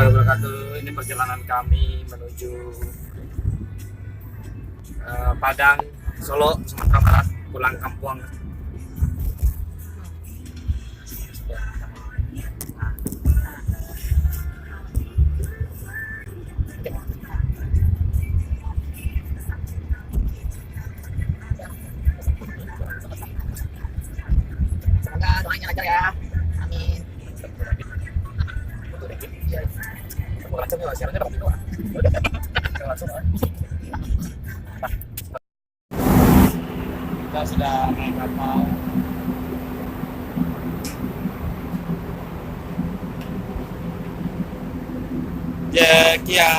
warahmatullahi wabarakatuh. Ini perjalanan kami menuju Padang, Solo, Sumatera Barat, pulang kampung. Semoga doanya lancar ya. Amin. Kita sudah naik kapal. Ya, Kia.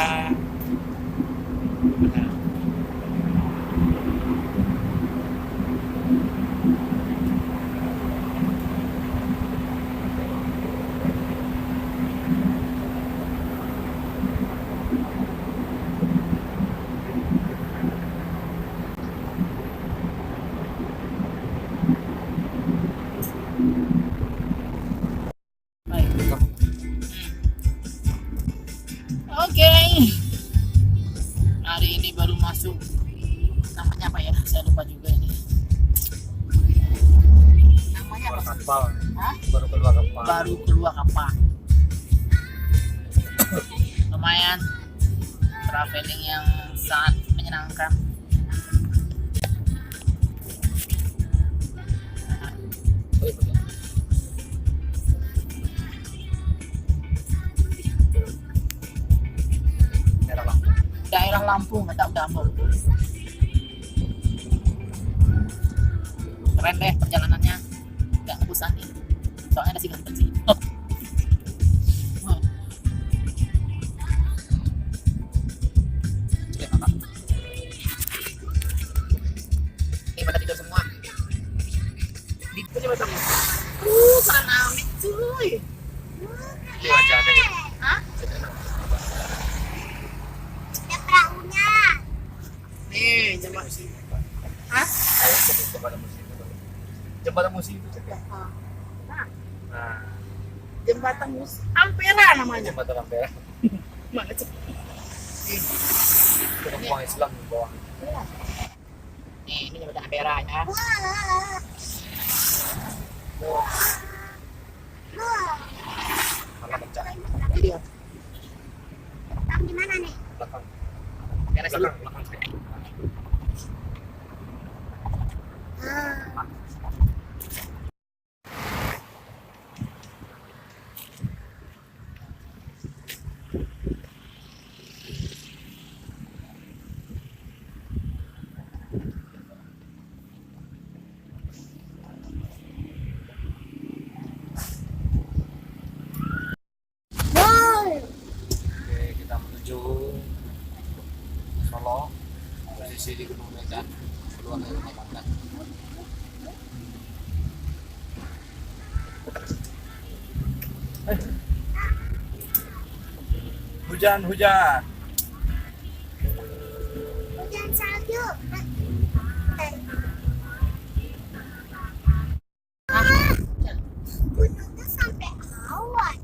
Oke. Hari ini baru masuk. Namanya apa ya? Saya lupa juga ini. Namanya apa? Kapal. Hah? Baru keluar kapal. Baru keluar kapal. Lumayan traveling yang sangat menyenangkan. Daerah Lampung, nggak tahu Dambung. Keren deh perjalanannya, nggak ngebosanin. Soalnya ada sih ganteng sih. Ini pada tidur semua. Itu coba kamu. Keren amat cuy. Ini wajah ada. Hah? Nih, coba. Hah? Jembatan musim itu. Jembatan musim itu cek. Nah, Nah, jembatan Ampera namanya. jembatan Ampera. Mana sih? Nih, Penumpang Islam di bawah. ini jembatan Ampera ya. Karena pecah. Ini dia. Gimana nih? Belakang. Beres dulu. Belakang. Oke, kita menuju Solo. Posisi di Gunung Medan, keluar dari rumah makan. Hujan. Hujan salju. Gunungnya sampai awan.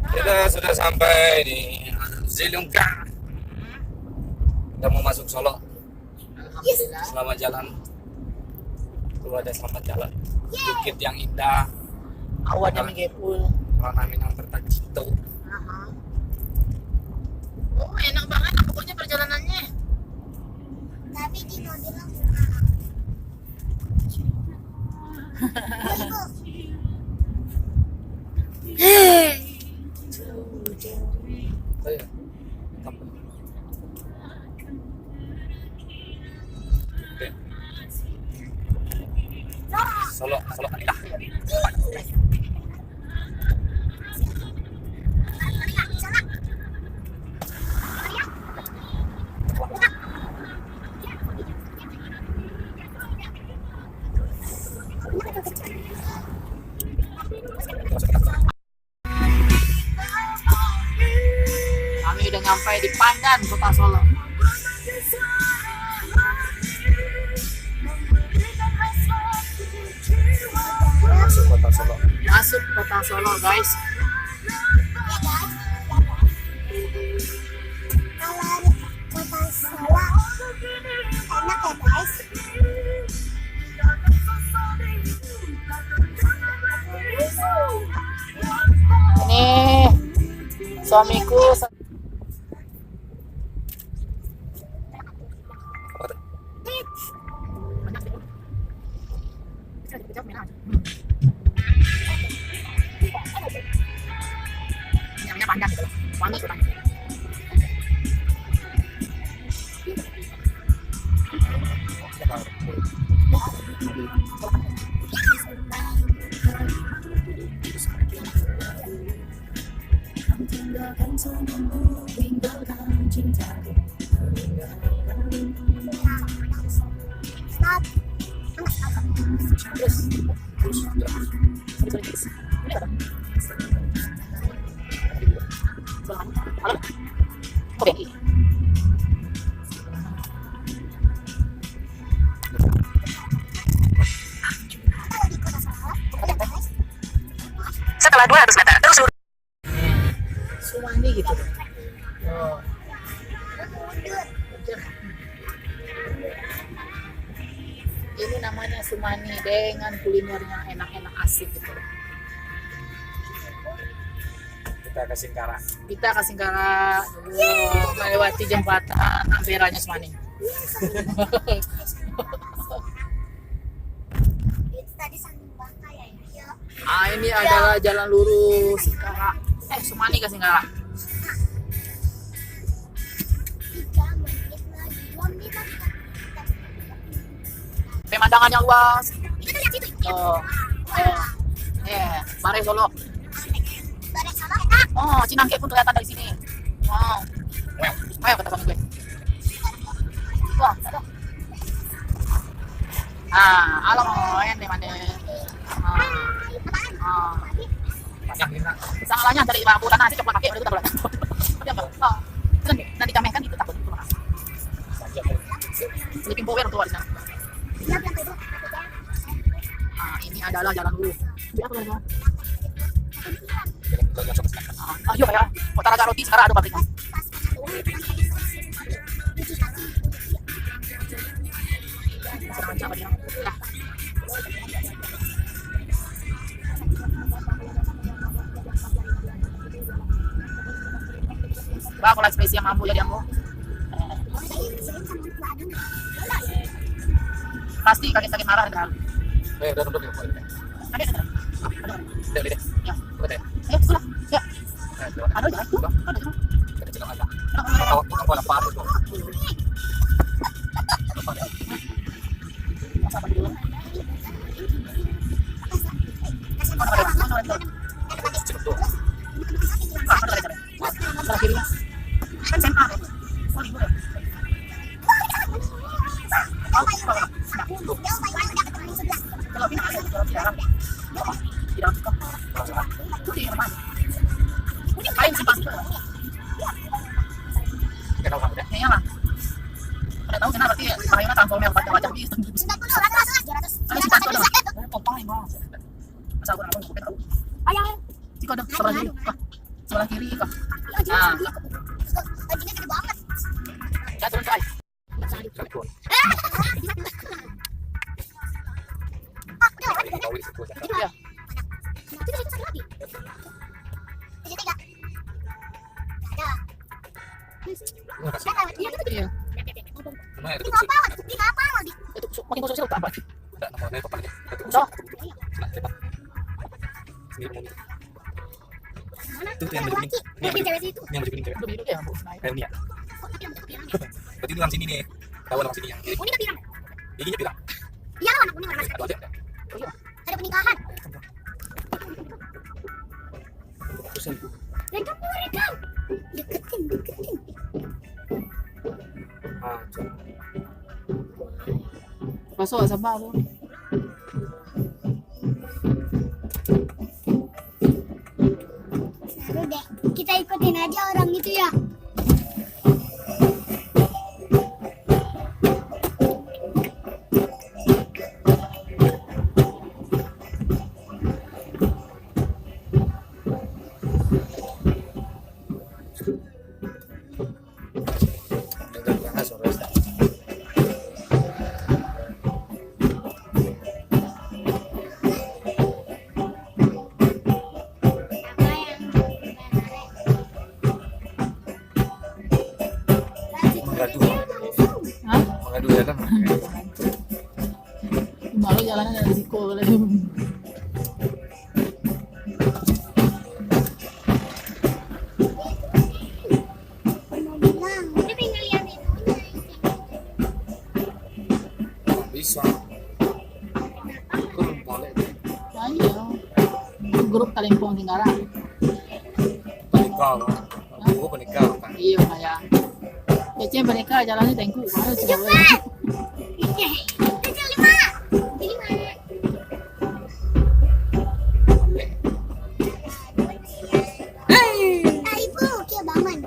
Kita sudah sampai di Zilungka. Kita mau masuk Solo. Alhamdulillah. Selamat jalan. Itu ada selamat jalan. Bukit yang indah. Awannya menggepul. Rana Minang Tertacito. Oh, enak banget pokoknya perjalanannya. Tapi di bilang Saya. Oke. Solo Anilah. Kami udah nyampe di Pandan, Kota Solo. Masuk kota Solo. Masuk Kota Solo, guys. ya guys. Suamiku minyak panjang gitu loh. Wangi tuh panjang. Stop. Terus ini apa? Halo? Oh, BNI. Kalau di kota Sarawak, guys, Setelah 200 meter terus lurus. Sumani gitu. Oh. mundur. Ini namanya Sumani dengan kulinernya enak-enak asik gitu. Kita ke Singkara. Kita ke Singkara melewati jembatan Amperanya Sumani. Itu tadi sambil bangka ya. Ya. Ah, ini adalah jalan lurus Singkara. Sumani ke Singkara. 3 menit lagi. 2 menit lagi. Pemandangannya luas. Kita lihat situ. Oh. Bare Solo. Bareng sama kita. Oh, Cinangke pun kelihatan dari sini. Wow. Ayo kata suami gue. Wah, ada. Alam yang di mana? Banyak ini nak. Salahnya dari ibu aku nanti coba pakai udah kita Dia enggak. Oh. Nanti kami kan itu takut itu. Saja. Sleeping power untuk di sana. Siap yang itu. Ini adalah jalan lurus. Dia apa lagi? Kita masuk ke sana. Ayo kayak kota Raga Roti sekarang ada pabriknya. Macam dia. Ya. Ba ako lang spesial mambo jadi aku. Pasti kaget-kaget marah kan. Udah duduk ya. Kaget. Udah deh. Ya. Udah deh. Sudah. Ya. Ada Ada jalan. Ada jalan. kita jalan aja. Tahu apa itu? Kan SMA. Kalau pindah kalau tidak Kain sih pasti. Kita tahu kan? Kayaknya lah. Pada tahu kenapa berarti Parayona transformer baca-baca gitu. 90, 100, 200. Ayo sih pasti ada. Topai mah. Masa aku nak tahu tahu. Ayo. Jika ada sebelah kiri, sebelah kiri kah? Nah. Bajunya gede banget. Ya turun kai. Telepon. Tahu itu. Ya. Itu satu lagi. 73. Ada. Terima kasih. Iya gitu. Iya. Lumayan Ini itu apa? sih. Ini apa lagi? Itu makin susah sih apa? Udah nomornya papan aja. So, Nah, cepat. Sendiri mau gitu. Mana? Itu yang baju kuning. Ini yang baju cewek itu. ini yang baju kuning cewek. udah biru ya, Bu. Kayak ini ya. Kok tapi yang pirang? Berarti ini orang sini nih. Tahu orang sini yang kiri. Kuning pirang. Giginya bilang. Iya lah, anak kuning warna Ada ada. Oh iya. ada pernikahan. Terusan itu. Rekam. Deketin. Ah, coba. Pasok sama aku. Seru deh. Kita ikutin aja orang itu ya. Apa yang Kalimpong Tenggara. Penikah, aku penikah kan. Iya kayak. Biasanya mereka jalannya tengku, mana sih? Itu 5. Jadi mana? Ibu, kia bangun.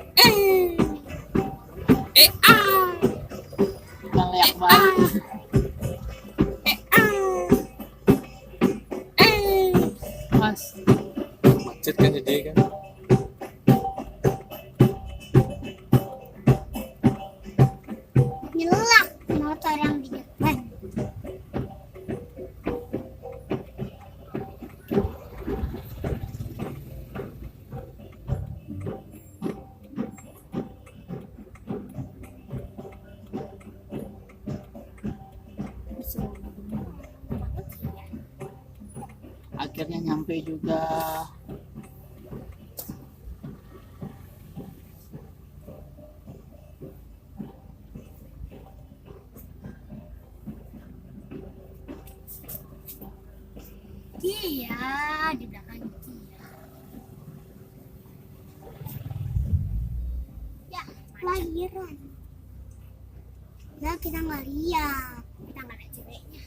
Yang leak banget. Mas, Macet kan jadi kan. Nyelak motor yang di depan. akhirnya nyampe juga. Iya, di belakang dia. Ya, lahiran. Nah, kita nggak lihat. Kita nggak lihat ceweknya.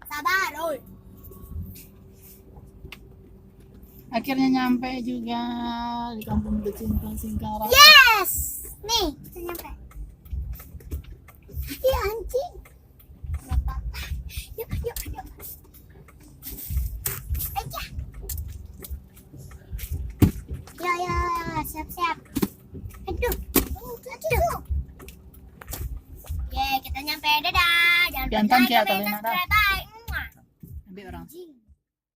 Sabar, oi. Akhirnya nyampe juga di kampung tercinta Singkarak. Yes! Nih, kita nyampe. Iya, anjing. Nggak apa-apa. Yuk, yuk, yuk. Aja. Ya, siap-siap. Aduh. Aduh. Ye, kita nyampe. Dadah. Jangan Jantan lupa siapa, like, Lena? subscribe.